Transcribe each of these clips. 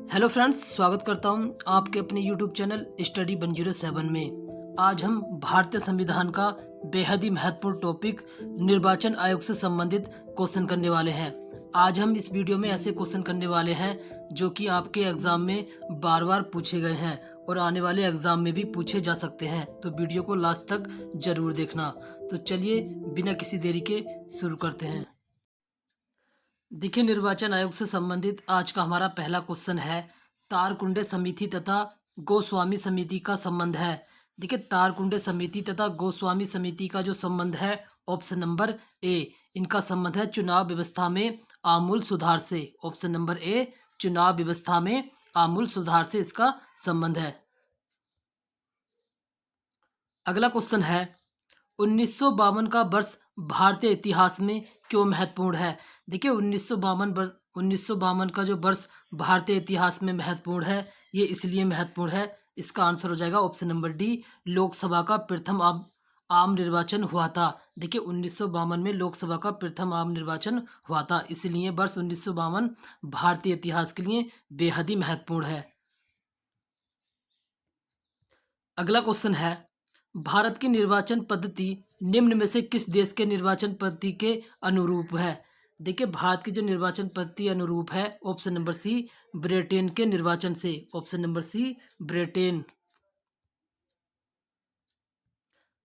Hello friends, स्वागत करता हूं आपके अपने यूट्यूब चैनल स्टडी 107 में। आज हम भारतीय संविधान का बेहद ही महत्वपूर्ण टॉपिक निर्वाचन आयोग से संबंधित क्वेश्चन करने वाले हैं। आज हम इस वीडियो में ऐसे क्वेश्चन करने वाले हैं जो कि आपके एग्जाम में बार बार पूछे गए हैं और आने वाले एग्जाम में भी पूछे जा सकते हैं, तो वीडियो को लास्ट तक जरूर देखना। तो चलिए बिना किसी देरी के शुरू करते हैं। देखिए, निर्वाचन आयोग से संबंधित आज का हमारा पहला क्वेश्चन है, तारकुंडे समिति तथा गोस्वामी समिति का संबंध है। देखिए, तारकुंडे समिति तथा गोस्वामी समिति का जो संबंध है, ऑप्शन नंबर ए, इनका संबंध है चुनाव व्यवस्था में आमूल सुधार से। ऑप्शन नंबर ए, चुनाव व्यवस्था में आमूल सुधार से इसका संबंध है। अगला क्वेश्चन है, 1952 का वर्ष भारतीय इतिहास में क्यों महत्वपूर्ण है। देखिए, 1952 का जो वर्ष भारतीय इतिहास में महत्वपूर्ण है, ये इसलिए महत्वपूर्ण है, इसका आंसर हो जाएगा ऑप्शन नंबर डी, लोकसभा का प्रथम आम निर्वाचन हुआ था। देखिए, 1952 में लोकसभा का प्रथम आम निर्वाचन हुआ था, इसलिए वर्ष 1952 भारतीय इतिहास के लिए बेहद ही महत्वपूर्ण है। अगला क्वेश्चन है, भारत की निर्वाचन पद्धति निम्न में से किस देश के निर्वाचन पद्धति के अनुरूप है। देखिए, भारत की जो निर्वाचन पद्धति अनुरूप है, ऑप्शन नंबर सी, ब्रिटेन के निर्वाचन से। Option number C, Britain.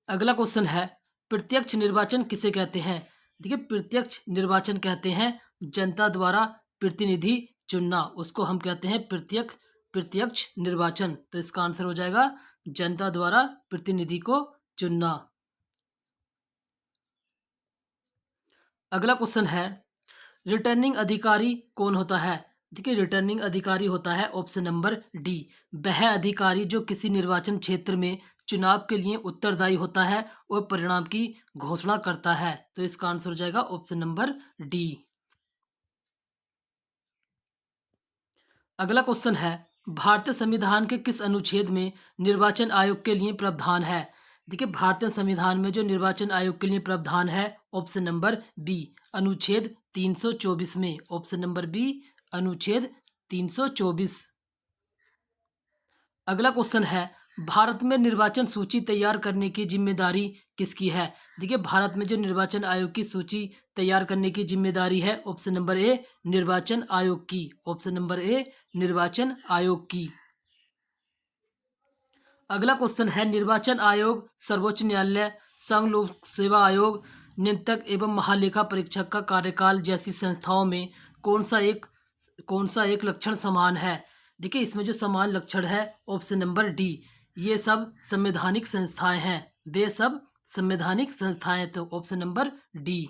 अगला क्वेश्चन है, प्रत्यक्ष निर्वाचन किसे कहते हैं। देखिए, प्रत्यक्ष निर्वाचन कहते हैं जनता द्वारा प्रतिनिधि चुनना, उसको हम कहते हैं प्रत्यक्ष निर्वाचन। तो इसका आंसर हो जाएगा जनता द्वारा प्रतिनिधि को चुनना। अगला क्वेश्चन है, रिटर्निंग अधिकारी कौन होता है। देखिए, रिटर्निंग अधिकारी होता है ऑप्शन नंबर डी, वह अधिकारी जो किसी निर्वाचन क्षेत्र में चुनाव के लिए उत्तरदायी होता है और परिणाम की घोषणा करता है। तो इसका आंसर हो जाएगा ऑप्शन नंबर डी। अगला क्वेश्चन है, भारतीय संविधान के किस अनुच्छेद में निर्वाचन आयोग के लिए प्रावधान है। देखिए, भारतीय संविधान में जो निर्वाचन आयोग के लिए प्रावधान है, ऑप्शन नंबर बी, अनुच्छेद 324 में। ऑप्शन नंबर बी, अनुच्छेद 324। अगला क्वेश्चन है, भारत में निर्वाचन सूची तैयार करने की जिम्मेदारी किसकी है। देखिए, भारत में जो निर्वाचन आयोग की सूची तैयार करने की जिम्मेदारी है, ऑप्शन नंबर ए, निर्वाचन आयोग की। ऑप्शन नंबर ए, निर्वाचन आयोग की। अगला क्वेश्चन है, निर्वाचन आयोग, सर्वोच्च न्यायालय, संघ लोक सेवा आयोग, नियंत्रक एवं महालेखा परीक्षक का कार्यकाल जैसी संस्थाओं में कौन सा एक लक्षण समान है। देखिए, इसमें जो समान लक्षण है, ऑप्शन नंबर डी, ये सब संवैधानिक संस्थाएं हैं, वे सब संवैधानिक संस्थाएं। तो ऑप्शन नंबर डी।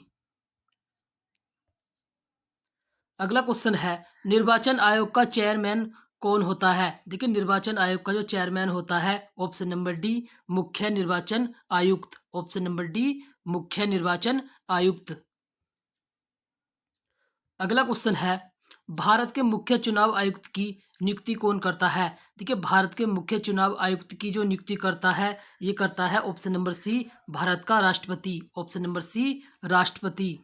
अगला क्वेश्चन है, निर्वाचन आयोग का चेयरमैन कौन होता है। देखिए, निर्वाचन आयोग का जो चेयरमैन होता है, ऑप्शन नंबर डी, मुख्य निर्वाचन आयुक्त। ऑप्शन नंबर डी, मुख्य निर्वाचन आयुक्त। अगला क्वेश्चन है, भारत के मुख्य चुनाव आयुक्त की नियुक्ति कौन करता है। देखिए, भारत के मुख्य चुनाव आयुक्त की जो नियुक्ति करता है, ये करता है ऑप्शन नंबर सी, भारत का राष्ट्रपति। ऑप्शन नंबर सी, राष्ट्रपति।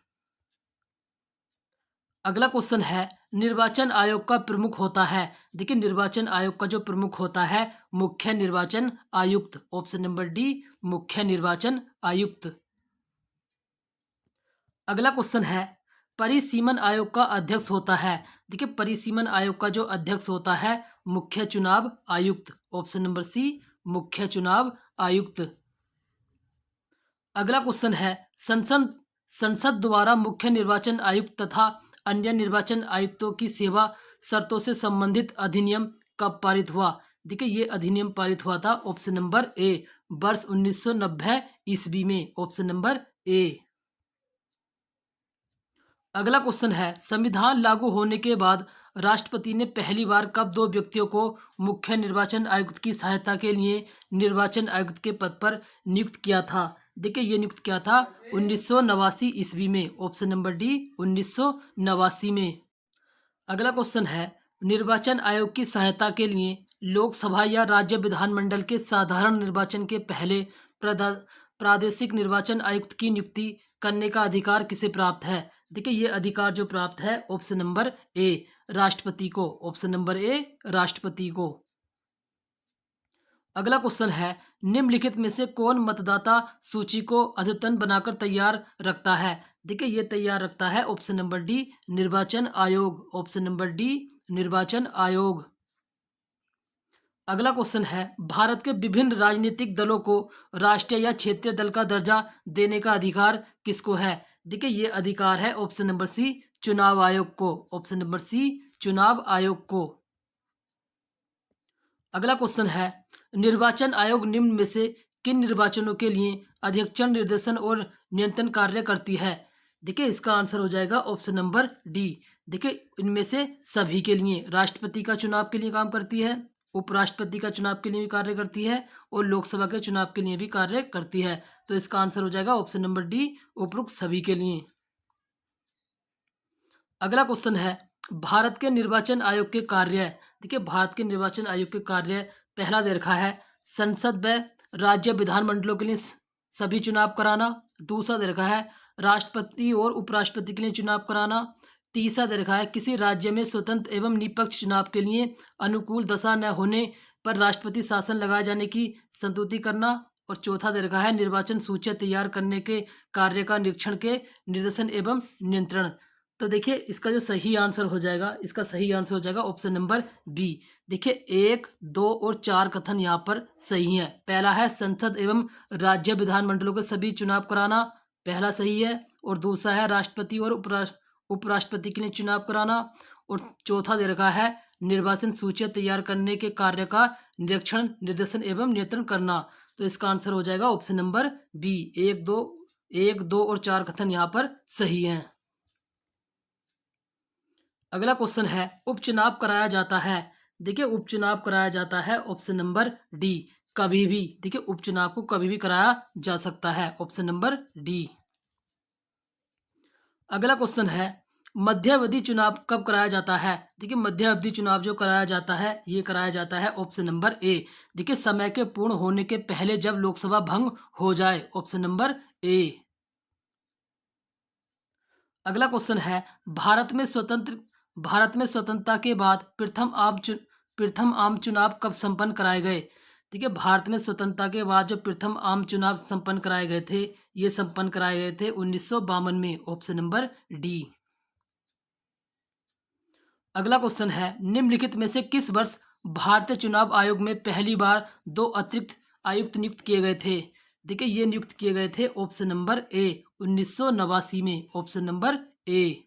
अगला क्वेश्चन है, निर्वाचन आयोग का प्रमुख होता है। देखिए, निर्वाचन आयोग का जो प्रमुख होता है, मुख्य निर्वाचन आयुक्त। ऑप्शन नंबर डी, मुख्य निर्वाचन आयुक्त। अगला क्वेश्चन है, परिसीमन आयोग का अध्यक्ष होता है। देखिए, परिसीमन आयोग का जो अध्यक्ष होता है, मुख्य चुनाव आयुक्त। ऑप्शन नंबर सी, मुख्य चुनाव आयुक्त। अगला क्वेश्चन है, संसद संसद द्वारा मुख्य निर्वाचन आयुक्त तथा अन्य निर्वाचन आयुक्तों की सेवा शर्तों से संबंधित अधिनियम कब पारित हुआ। देखिए, ये अधिनियम पारित हुआ था ऑप्शन नंबर ए, वर्ष 1990 ईस्वी में। ऑप्शन नंबर ए। अगला क्वेश्चन है, संविधान लागू होने के बाद राष्ट्रपति ने पहली बार कब दो व्यक्तियों को मुख्य निर्वाचन आयुक्त की सहायता के लिए निर्वाचन आयुक्त के पद पर नियुक्त किया था। देखिए, ये नियुक्त किया था 1989 ईस्वी में। ऑप्शन नंबर डी, 1989 में। अगला क्वेश्चन है, निर्वाचन आयोग की सहायता के लिए लोकसभा या राज्य विधानमंडल के साधारण निर्वाचन के पहले प्रादेशिक निर्वाचन आयुक्त की नियुक्ति करने का अधिकार किसे प्राप्त है। देखिए, ये अधिकार जो प्राप्त है, ऑप्शन नंबर ए, राष्ट्रपति को। ऑप्शन नंबर ए राष्ट्रपति को। अगला क्वेश्चन है, निम्नलिखित में से कौन मतदाता सूची को अद्यतन बनाकर तैयार रखता है? देखिए ये तैयार रखता है ऑप्शन नंबर डी निर्वाचन आयोग। ऑप्शन नंबर डी निर्वाचन आयोग। अगला क्वेश्चन है, भारत के विभिन्न राजनीतिक दलों को राष्ट्रीय या क्षेत्रीय दल का दर्जा देने का अधिकार किसको है? देखिए ये अधिकार है ऑप्शन नंबर सी चुनाव आयोग को। ऑप्शन नंबर सी चुनाव आयोग को। अगला क्वेश्चन है, निर्वाचन आयोग निम्न में से किन निर्वाचनों के लिए अध्यक्षण निर्देशन और नियंत्रण कार्य करती है? देखिए इसका आंसर हो जाएगा ऑप्शन नंबर डी। देखिए इनमें से सभी के लिए, राष्ट्रपति का चुनाव के लिए काम करती है, उपराष्ट्रपति का चुनाव के लिए भी कार्य करती है और लोकसभा के चुनाव के लिए भी कार्य करती है। तो इसका आंसर हो जाएगा ऑप्शन नंबर डी उपरोक्त सभी के लिए। अगला क्वेश्चन है, भारत के निर्वाचन आयोग के कार्य। देखिए भारत के निर्वाचन आयोग के कार्य पहला दे रखा है संसद व राज्य विधानमंडलों के लिए सभी चुनाव कराना। दूसरा दे रखा है राष्ट्रपति और उपराष्ट्रपति के लिए चुनाव कराना। तीसरा दे रखा है किसी राज्य में स्वतंत्र एवं निष्पक्ष चुनाव के लिए अनुकूल दशा न होने पर राष्ट्रपति शासन लगाए जाने की संतुष्टि करना। और चौथा दे रखा है निर्वाचन सूचियां तैयार करने के कार्य का निरीक्षण के निर्देशन एवं नियंत्रण। तो देखिए इसका जो सही आंसर हो जाएगा, इसका सही आंसर हो जाएगा ऑप्शन नंबर बी। देखिए 1, 2 और 4 कथन यहाँ पर सही है। पहला है संसद एवं राज्य विधानमंडलों के सभी चुनाव कराना, पहला सही है। और दूसरा है राष्ट्रपति और उपराष्ट्रपति के लिए चुनाव कराना। और चौथा दे रखा है निर्वाचन सूचियां तैयार करने के कार्य का निरीक्षण निर्देशन एवं नियंत्रण करना। तो इसका आंसर हो जाएगा ऑप्शन नंबर बी। 1, 2 और 4 कथन यहाँ पर सही है। अगला क्वेश्चन है, उपचुनाव कराया जाता है। देखिए उपचुनाव कराया जाता है ऑप्शन नंबर डी कभी भी। देखिए उपचुनाव को कभी भी कराया जा सकता है, ऑप्शन नंबर डी। अगला क्वेश्चन है, मध्यावधि चुनाव कब कराया जाता है? देखिए मध्यावधि चुनाव जो कराया जाता है ये कराया जाता है ऑप्शन नंबर ए। देखिए समय के पूर्ण होने के पहले जब लोकसभा भंग हो जाए, ऑप्शन नंबर ए। अगला क्वेश्चन है, भारत में स्वतंत्रता के बाद प्रथम आम चुनाव कब संपन्न कराए गए? देखिए भारत में स्वतंत्रता के बाद जो प्रथम आम चुनाव संपन्न कराए गए थे, ये संपन्न कराए गए थे 1952 में, ऑप्शन नंबर डी। अगला क्वेश्चन है, निम्नलिखित में से किस वर्ष भारतीय चुनाव आयोग में पहली बार 2 अतिरिक्त आयुक्त नियुक्त किए गए थे? देखिए ये नियुक्त किए गए थे ऑप्शन नंबर ए 1989 में, ऑप्शन नंबर ए।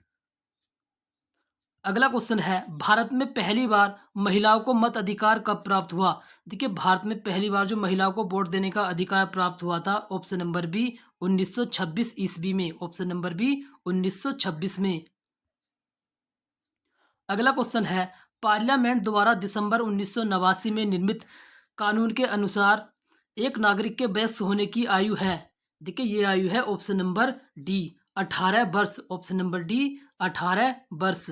अगला क्वेश्चन है, भारत में पहली बार महिलाओं को मत अधिकार कब प्राप्त हुआ? देखिए भारत में पहली बार जो महिलाओं को वोट देने का अधिकार प्राप्त हुआ था, ऑप्शन नंबर बी 1926 ईस्वी में, ऑप्शन नंबर बी 1926 में। अगला क्वेश्चन है, पार्लियामेंट द्वारा दिसंबर 1989 में निर्मित कानून के अनुसार एक नागरिक के वयस्क होने की आयु है। देखिए ये आयु है ऑप्शन नंबर डी 18 वर्ष, ऑप्शन नंबर डी 18 वर्ष।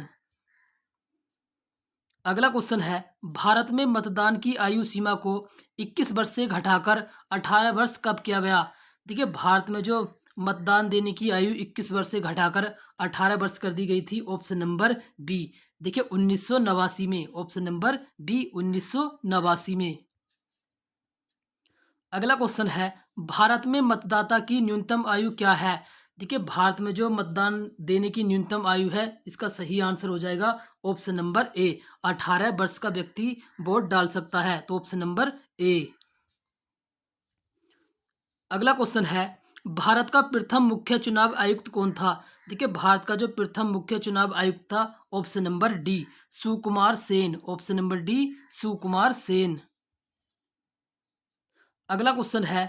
अगला क्वेश्चन है, भारत में मतदान की आयु सीमा को 21 वर्ष से घटाकर 18 वर्ष कब किया गया? देखिए भारत में जो मतदान देने की आयु 21 वर्ष से घटाकर 18 वर्ष कर दी गई थी, ऑप्शन नंबर बी। देखिए 1989 में, ऑप्शन नंबर बी 1989 में। अगला क्वेश्चन है, भारत में मतदाता की न्यूनतम आयु क्या है? देखिए भारत में जो मतदान देने की न्यूनतम आयु है, इसका सही आंसर हो जाएगा ऑप्शन नंबर ए 18 वर्ष का व्यक्ति वोट डाल सकता है, तो ऑप्शन नंबर ए। अगला क्वेश्चन है, भारत का प्रथम मुख्य चुनाव आयुक्त कौन था? देखिए भारत का जो प्रथम मुख्य चुनाव आयुक्त था, ऑप्शन नंबर डी सुकुमार Sen, option number D Sukumar Sen. अगला क्वेश्चन है,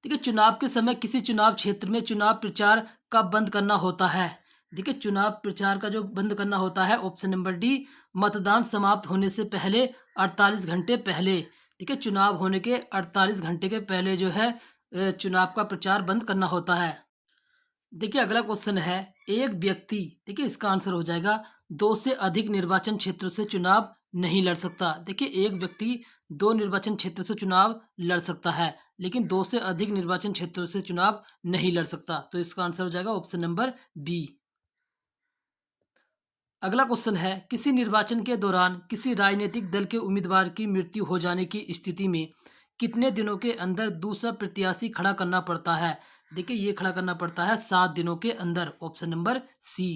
देखिए चुनाव के समय किसी चुनाव क्षेत्र में चुनाव प्रचार कब बंद करना होता है? देखिए चुनाव प्रचार का जो बंद करना होता है, ऑप्शन नंबर डी मतदान समाप्त होने से पहले 48 घंटे पहले। देखिए चुनाव होने के 48 घंटे के पहले जो है चुनाव का प्रचार बंद करना होता है। देखिए अगला क्वेश्चन है, एक व्यक्ति, देखिए इसका आंसर हो जाएगा 2 से अधिक निर्वाचन क्षेत्रों से चुनाव नहीं लड़ सकता। देखिए एक व्यक्ति 2 निर्वाचन क्षेत्र से चुनाव लड़ सकता है, लेकिन 2 से अधिक निर्वाचन क्षेत्रों से चुनाव नहीं लड़ सकता। तो इसका आंसर हो जाएगा ऑप्शन नंबर बी। अगला क्वेश्चन है, किसी निर्वाचन के दौरान किसी राजनीतिक दल के उम्मीदवार की मृत्यु हो जाने की स्थिति में कितने दिनों के अंदर दूसरा प्रत्याशी खड़ा करना पड़ता है? देखिए, ये खड़ा करना पड़ता है 7 दिनों के अंदर। Option number C.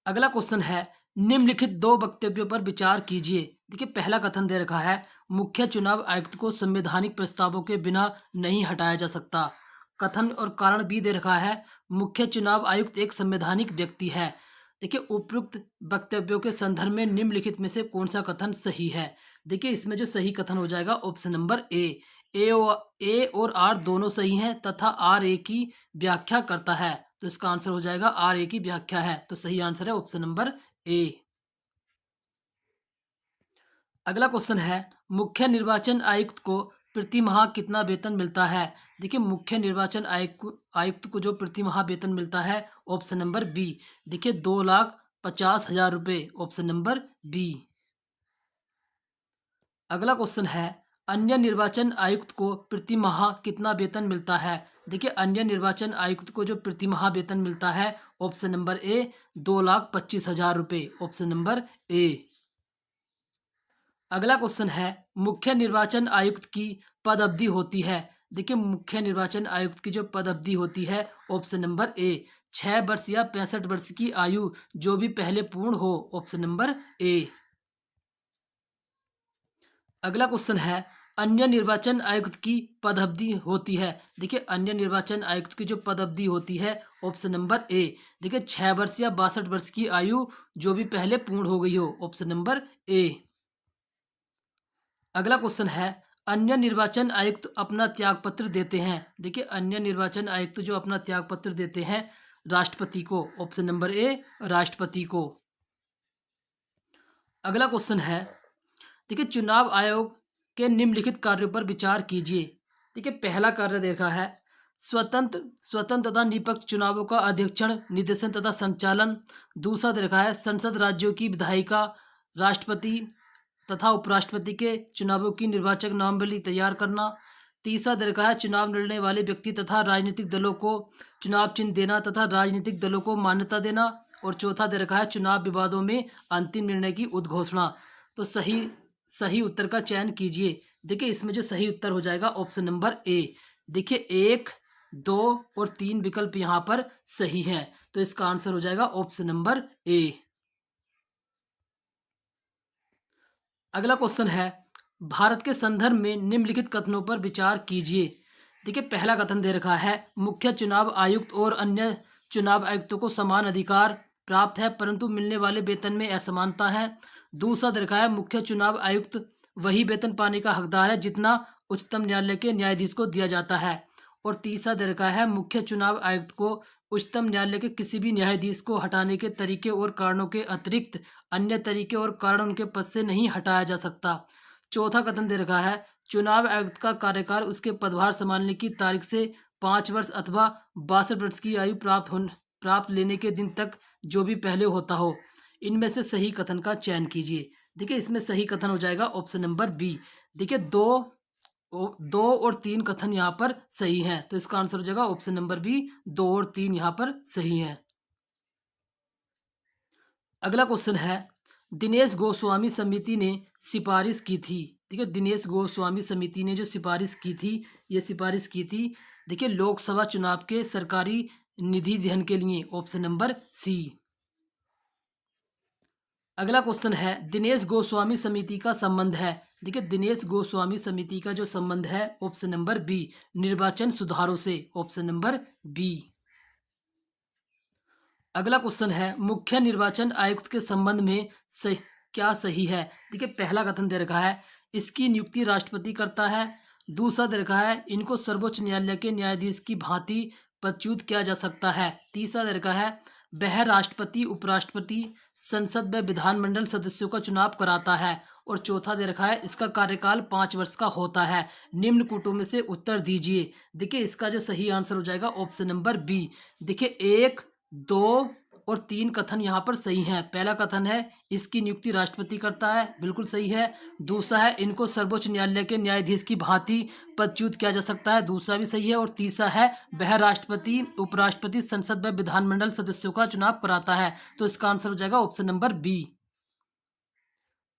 अगला क्वेश्चन है, निम्नलिखित दो वक्तव्यों पर विचार कीजिए। देखिए, पहला कथन दे रखा है, मुख्य चुनाव आयुक्त को संवैधानिक प्रस्तावों के बिना नहीं हटाया जा सकता। कथन और कारण बी दे रखा है, मुख्य चुनाव आयुक्त एक संवैधानिक व्यक्ति है। देखिए, उपयुक्त वक्तव्यों के संदर्भ में निम्नलिखित में से कौन सा कथन सही है? देखिए, इसमें जो सही कथन हो जाएगा ऑप्शन नंबर ए और आर दोनों सही हैं तथा आर ए की व्याख्या करता है। तो इसका आंसर हो जाएगा आर ए की व्याख्या है। तो सही आंसर है ऑप्शन नंबर ए। अगला क्वेश्चन है, मुख्य निर्वाचन आयुक्त को प्रति माह कितना वेतन मिलता है? देखिए, मुख्य निर्वाचन आयुक्त को जो प्रति माह वेतन मिलता है, ऑप्शन नंबर बी। देखिए, 2,50,000 रुपये। Option number B. अगला क्वेश्चन है, अन्य निर्वाचन आयुक्त को प्रति माह कितना वेतन मिलता है? देखिए, अन्य निर्वाचन आयुक्त को जो प्रति माह वेतन मिलता है, ऑप्शन नंबर ए, 2,25,000 रुपये। ऑप्शन नंबर ए। अगला क्वेश्चन है, मुख्य निर्वाचन आयुक्त की पद अवधि होती है। देखिए, मुख्य निर्वाचन आयुक्त की जो पद अवधि होती है, ऑप्शन नंबर ए, 6 वर्ष या 65 वर्ष की आयु जो भी पहले पूर्ण हो। ऑप्शन नंबर ए। अगला क्वेश्चन है, अन्य निर्वाचन आयुक्त की पद अवधि होती है। देखिए, अन्य निर्वाचन आयुक्त की जो पद अवधि होती है, ऑप्शन नंबर ए। देखिए, 6 वर्ष या 62 वर्ष की आयु जो भी पहले पूर्ण हो गई हो। ऑप्शन नंबर ए। अगला क्वेश्चन है, अन्य निर्वाचन आयुक्त अपना त्यागपत्र देते हैं। देखिए, अन्य निर्वाचन आयुक्त जो अपना त्यागपत्र देते हैं राष्ट्रपति को। ऑप्शन नंबर ए, राष्ट्रपति को। अगला क्वेश्चन है, देखिए, चुनाव आयोग के निम्नलिखित कार्यों पर विचार कीजिए। देखिए, पहला कार्य देखा है, स्वतंत्र तथा निष्पक्ष चुनावों का अध्यक्षण, निर्देशन तथा संचालन। दूसरा देखा है, संसद राज्यों की विधायिका, राष्ट्रपति तथा उपराष्ट्रपति के चुनावों की निर्वाचक नामावली तैयार करना। तीसरा देखा है, चुनाव लड़ने वाले व्यक्ति तथा राजनीतिक दलों को चुनाव चिन्ह देना तथा राजनीतिक दलों को मान्यता देना। और चौथा दे रखा है, चुनाव विवादों में अंतिम निर्णय की उद्घोषणा। तो सही उत्तर का चयन कीजिए। देखिए, इसमें जो सही उत्तर हो जाएगा ऑप्शन नंबर ए। देखिए, 1, 2 और 3 विकल्प यहाँ पर सही हैं। तो इसका आंसर हो जाएगा ऑप्शन नंबर ए। अगला क्वेश्चन है, भारत के संदर्भ में निम्नलिखित कथनों पर विचार कीजिए। देखिए, पहला कथन दे रखा है, मुख्य चुनाव आयुक्त और अन्य चुनाव आयुक्तों को समान अधिकार प्राप्त है परंतु मिलने वाले वेतन में असमानता है। दूसरा दे रखा है, मुख्य चुनाव आयुक्त वही वेतन पाने का हकदार है जितना उच्चतम न्यायालय के न्यायाधीश को दिया जाता है। और तीसरा दे रखा है, मुख्य चुनाव आयुक्त को उच्चतम न्यायालय के किसी भी न्यायाधीश को हटाने के तरीके और कारणों के अतिरिक्त अन्य तरीके और कारण उनके पद से नहीं हटाया जा सकता। चौथा कथन दे रखा है, चुनाव आयुक्त का कार्यकाल उसके पदभार संभालने की तारीख से 5 वर्ष अथवा 62 वर्ष की आयु प्राप्त लेने के दिन तक जो भी पहले होता हो। इनमें से सही कथन का चयन कीजिए। देखिए, इसमें सही कथन हो जाएगा ऑप्शन नंबर बी। देखिए, 2 और 3 कथन यहाँ पर सही हैं। तो इसका आंसर हो जाएगा ऑप्शन नंबर बी, 2 और 3 यहाँ पर सही हैं। अगला क्वेश्चन है, दिनेश गोस्वामी समिति ने सिफारिश की थी। ठीक है, दिनेश गोस्वामी समिति ने जो सिफारिश की थी, ये सिफारिश की थी, देखिए, लोकसभा चुनाव के सरकारी निधि धन के लिए। Option number C. अगला क्वेश्चन है, दिनेश गोस्वामी समिति का संबंध है। देखिए, दिनेश गोस्वामी समिति का जो संबंध है, ऑप्शन नंबर बी, निर्वाचन सुधारों से। Option number B. अगला क्वेश्चन है, मुख्य निर्वाचन आयुक्त के संबंध में क्या सही है? देखिए, पहला कथन दे रखा है, इसकी नियुक्ति राष्ट्रपति करता है। दूसरा दे रखा है, इनको सर्वोच्च न्यायालय के न्यायाधीश की भांति पदच्युत किया जा सकता है। तीसरा दे रखा है, वह राष्ट्रपति, उपराष्ट्रपति, संसद व विधानमंडल सदस्यों का चुनाव कराता है। और चौथा दे रखा है, इसका कार्यकाल 5 वर्ष का होता है। निम्न कूटों में से उत्तर दीजिए। देखिए, इसका जो सही आंसर हो जाएगा ऑप्शन नंबर बी। देखिए, 1, 2 और 3 कथन यहाँ पर सही हैं। पहला कथन है इसकी नियुक्ति राष्ट्रपति करता है, बिल्कुल सही है। दूसरा है इनको सर्वोच्च न्यायालय के न्यायाधीश की भांति पदच्युत किया जा सकता है, दूसरा भी सही है। और तीसरा है वह राष्ट्रपति, उपराष्ट्रपति, संसद व विधानमंडल सदस्यों का चुनाव कराता है। तो इसका आंसर हो जाएगा ऑप्शन नंबर बी।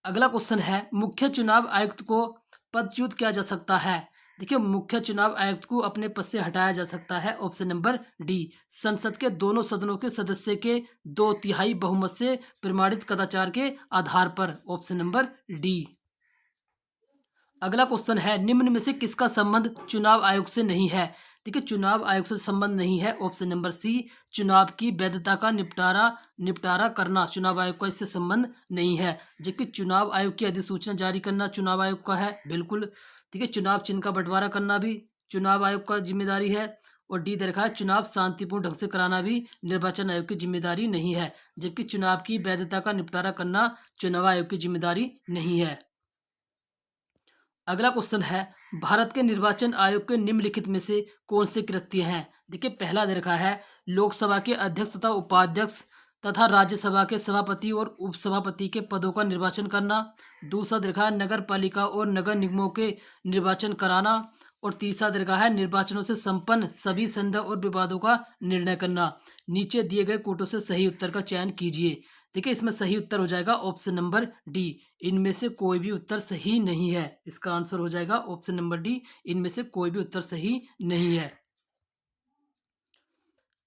अगला क्वेश्चन है मुख्य चुनाव आयुक्त को पदच्युत किया जा सकता है। देखिए मुख्य चुनाव आयुक्त को अपने पद से हटाया जा सकता है, ऑप्शन नंबर डी। संसद के दोनों सदनों के सदस्य के 2/3 बहुमत से प्रमाणित कदाचार के आधार पर, ऑप्शन नंबर डी। अगला क्वेश्चन है निम्न में से किसका संबंध चुनाव आयोग से नहीं है। देखिए चुनाव आयोग से संबंध नहीं है, ऑप्शन नंबर सी। चुनाव की वैधता का निपटारा करना चुनाव आयोग का इससे संबंध नहीं है। जबकि चुनाव आयोग की अधिसूचना जारी करना चुनाव आयोग का है, बिल्कुल। ठीक है, चुनाव चिन्ह का बंटवारा करना भी चुनाव आयोग का जिम्मेदारी है। और डी दे रखा है चुनाव शांतिपूर्ण ढंग से कराना भी निर्वाचन आयोग की जिम्मेदारी नहीं है। जबकि चुनाव की वैधता का निपटारा करना चुनाव आयोग की जिम्मेदारी नहीं है। अगला क्वेश्चन है भारत के निर्वाचन आयोग के निम्नलिखित में से कौन से कृत्य हैं। देखिए पहला दे रखा है लोकसभा के अध्यक्ष तथा उपाध्यक्ष तथा राज्यसभा के सभापति और उपसभापति के पदों का निर्वाचन करना। दूसरा दे रखा है नगर पालिका और नगर निगमों के निर्वाचन कराना। और तीसरा दे रखा है निर्वाचनों से संपन्न सभी संदेह और विवादों का निर्णय करना। नीचे दिए गए कोटों से सही उत्तर का चयन कीजिए। देखिए इसमें सही उत्तर हो जाएगा ऑप्शन नंबर डी। इनमें से कोई भी उत्तर सही नहीं है। इसका आंसर हो जाएगा ऑप्शन नंबर डी। इनमें से कोई भी उत्तर सही नहीं है।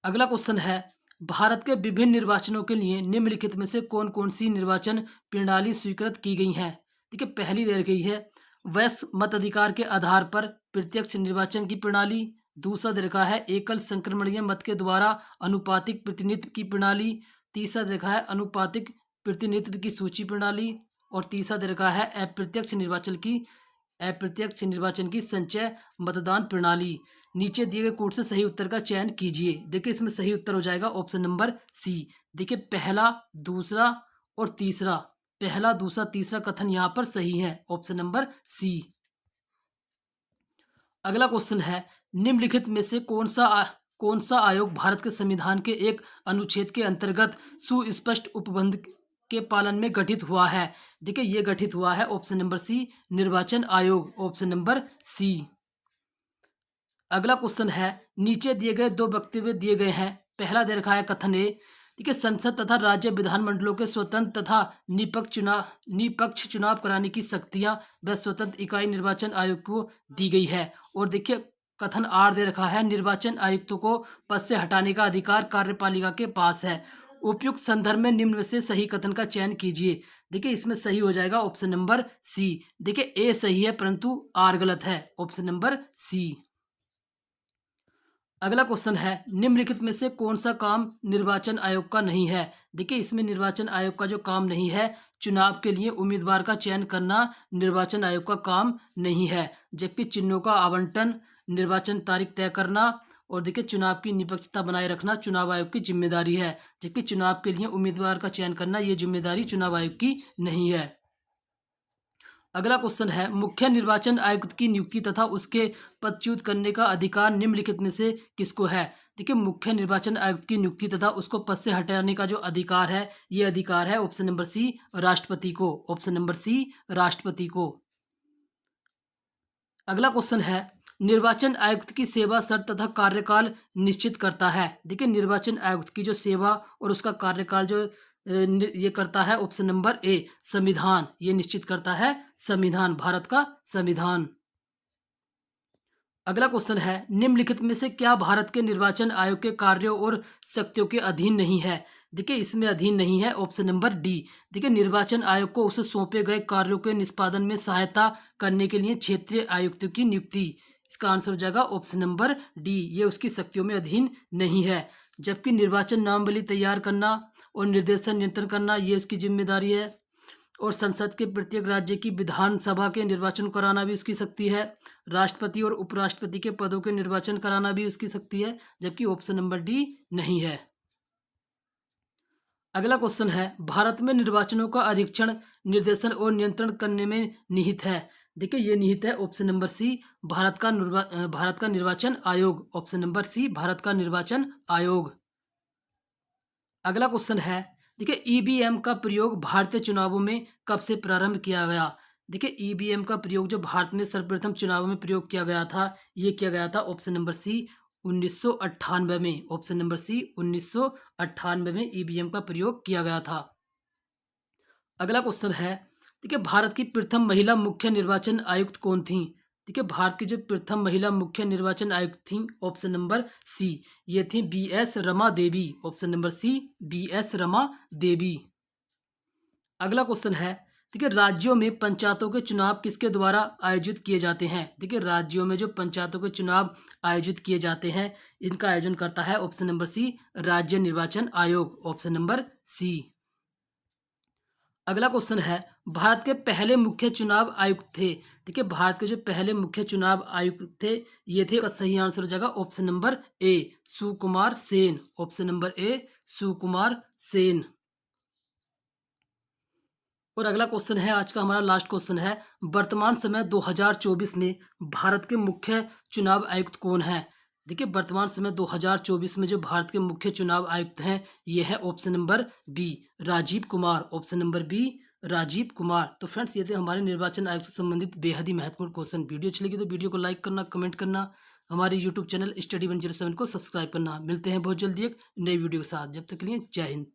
अगला क्वेश्चन है भारत के विभिन्न निर्वाचनों के लिए निम्नलिखित में से कौन कौन सी निर्वाचन प्रणाली स्वीकृत की गई है। देखिए पहली दे गई है वयस्क मताधिकार के आधार पर प्रत्यक्ष निर्वाचन की प्रणाली। दूसरा दे रखा है एकल संक्रमणीय मत के द्वारा अनुपातिक प्रतिनिधित्व की प्रणाली। तीसरा दे रखा है अनुपातिक प्रतिनिधित्व की सूची प्रणाली। और तीसरा दे रखा है अप्रत्यक्ष निर्वाचन की संचय मतदान प्रणाली। नीचे दिए गए कोड से सही उत्तर का चयन कीजिए। देखिए इसमें सही उत्तर हो जाएगा ऑप्शन नंबर सी। देखिए पहला दूसरा और तीसरा, पहला दूसरा तीसरा कथन यहाँ पर सही है, ऑप्शन नंबर सी। अगला क्वेश्चन है निम्नलिखित में से कौन सा आयोग भारत के संविधान के एक अनुच्छेद के अंतर्गत सुस्पष्ट उपबंध के पालन में गठित हुआ है। देखिए ये गठित हुआ है ऑप्शन नंबर सी निर्वाचन आयोग, ऑप्शन नंबर सी। अगला क्वेश्चन है नीचे दिए गए दो वक्तव्य दिए गए हैं। पहला दे रखा है कथन ए। ठीक है, संसद तथा राज्य विधानमंडलों के स्वतंत्र तथा निष्पक्ष चुनाव कराने की शक्तियां व स्वतंत्र इकाई निर्वाचन आयोग को दी गई है। और देखिए कथन आर दे रखा है निर्वाचन आयुक्तों को पद से हटाने का अधिकार कार्यपालिका के पास है। उपयुक्त संदर्भ में निम्न में से सही कथन का चयन कीजिए। देखिए इसमें सही हो जाएगा ऑप्शन नंबर सी। देखिए ए सही है परंतु आर गलत है, ऑप्शन नंबर सी। अगला क्वेश्चन है निम्नलिखित में से कौन सा काम निर्वाचन आयोग का नहीं है। देखिए इसमें निर्वाचन आयोग का जो काम नहीं है चुनाव के लिए उम्मीदवार का चयन करना निर्वाचन आयोग का काम नहीं है। जबकि चिन्हों का आवंटन, निर्वाचन तारीख तय करना और देखिए चुनाव की निष्पक्षता बनाए रखना चुनाव आयोग की जिम्मेदारी है। जबकि चुनाव के लिए उम्मीदवार का चयन करना ये जिम्मेदारी चुनाव आयोग की नहीं है। अगला क्वेश्चन है मुख्य निर्वाचन आयुक्त की नियुक्ति तथा उसके पदच्युत करने का अधिकार निम्नलिखित में से किसको है। देखिए मुख्य निर्वाचन आयुक्त की नियुक्ति तथा उसको पद से हटाने का जो अधिकार है ये अधिकार है ऑप्शन नंबर सी राष्ट्रपति को, ऑप्शन नंबर सी राष्ट्रपति को। अगला क्वेश्चन है निर्वाचन आयुक्त की सेवा शर्त तथा कार्यकाल निश्चित करता है। देखिए निर्वाचन आयुक्त की जो सेवा और उसका कार्यकाल जो ये करता है ऑप्शन नंबर ए संविधान, ये निश्चित करता है संविधान, भारत का संविधान। अगला क्वेश्चन है निम्नलिखित में से क्या भारत के निर्वाचन आयोग के कार्यों और शक्तियों के अधीन नहीं है। देखिए इसमें अधीन नहीं है, ऑप्शन नंबर डी। देखिए निर्वाचन आयोग को उसे सौंपे गए कार्यों के निष्पादन में सहायता करने के लिए क्षेत्रीय आयुक्तों की नियुक्ति, इसका आंसर हो जाएगा ऑप्शन नंबर डी, ये उसकी शक्तियों में अधीन नहीं है। जबकि निर्वाचन नामावली तैयार करना और निर्देशन नियंत्रण करना ये उसकी जिम्मेदारी है। और संसद के प्रत्येक राज्य की विधानसभा के निर्वाचन कराना भी उसकी शक्ति है। राष्ट्रपति और उपराष्ट्रपति के पदों के निर्वाचन कराना भी उसकी शक्ति है। जबकि ऑप्शन नंबर डी नहीं है। अगला क्वेश्चन है भारत में निर्वाचनों का अधीक्षण, निर्देशन और नियंत्रण करने में निहित है। देखिए ये निहित है ऑप्शन नंबर सी भारत का निर्वाचन आयोग, ऑप्शन नंबर सी भारत का निर्वाचन आयोग। अगला क्वेश्चन है, देखिए ईवीएम का प्रयोग भारतीय चुनावों में कब से प्रारंभ किया गया? देखिए ईवीएम का प्रयोग जो भारत में सर्वप्रथम चुनावों में प्रयोग किया गया था, ये किया गया था ऑप्शन नंबर सी 1998 में। ऑप्शन नंबर सी 1998 में ईवीएम का प्रयोग किया गया था। अगला क्वेश्चन है, देखिए भारत की प्रथम महिला मुख्य निर्वाचन आयुक्त कौन थी? देखिए भारत की जो प्रथम महिला मुख्य निर्वाचन आयुक्त थी, ऑप्शन नंबर सी, ये थी B S Rama Devi. Option number C B S Rama Devi. अगला क्वेश्चन है, देखिए राज्यों में पंचायतों के चुनाव किसके द्वारा आयोजित किए जाते हैं? देखिए राज्यों में जो पंचायतों के चुनाव आयोजित किए जाते हैं, इनका आयोजन करता है ऑप्शन नंबर सी राज्य निर्वाचन आयोग। Option number C. अगला क्वेश्चन है, भारत के पहले मुख्य चुनाव आयुक्त थे। देखिए भारत के जो पहले मुख्य चुनाव आयुक्त थे, ये थे, का सही आंसर हो जाएगा option number A Sukumar Sen. Option number A Sukumar Sen. और अगला क्वेश्चन है, आज का हमारा लास्ट क्वेश्चन है, वर्तमान समय 2024 में भारत के मुख्य चुनाव आयुक्त कौन है? देखिए वर्तमान समय 2024 में जो भारत के मुख्य चुनाव आयुक्त हैं, ये है option number B Rajeev Kumar. Option number B Rajeev Kumar. तो फ्रेंड्स, ये थे हमारे निर्वाचन आयोग से संबंधित बेहद ही महत्वपूर्ण क्वेश्चन। वीडियो अच्छी लगी तो वीडियो को लाइक करना, कमेंट करना, हमारे यूट्यूब चैनल स्टडी 107 को सब्सक्राइब करना। मिलते हैं बहुत जल्दी एक नई वीडियो के साथ। जब तक के लिए जय हिंद।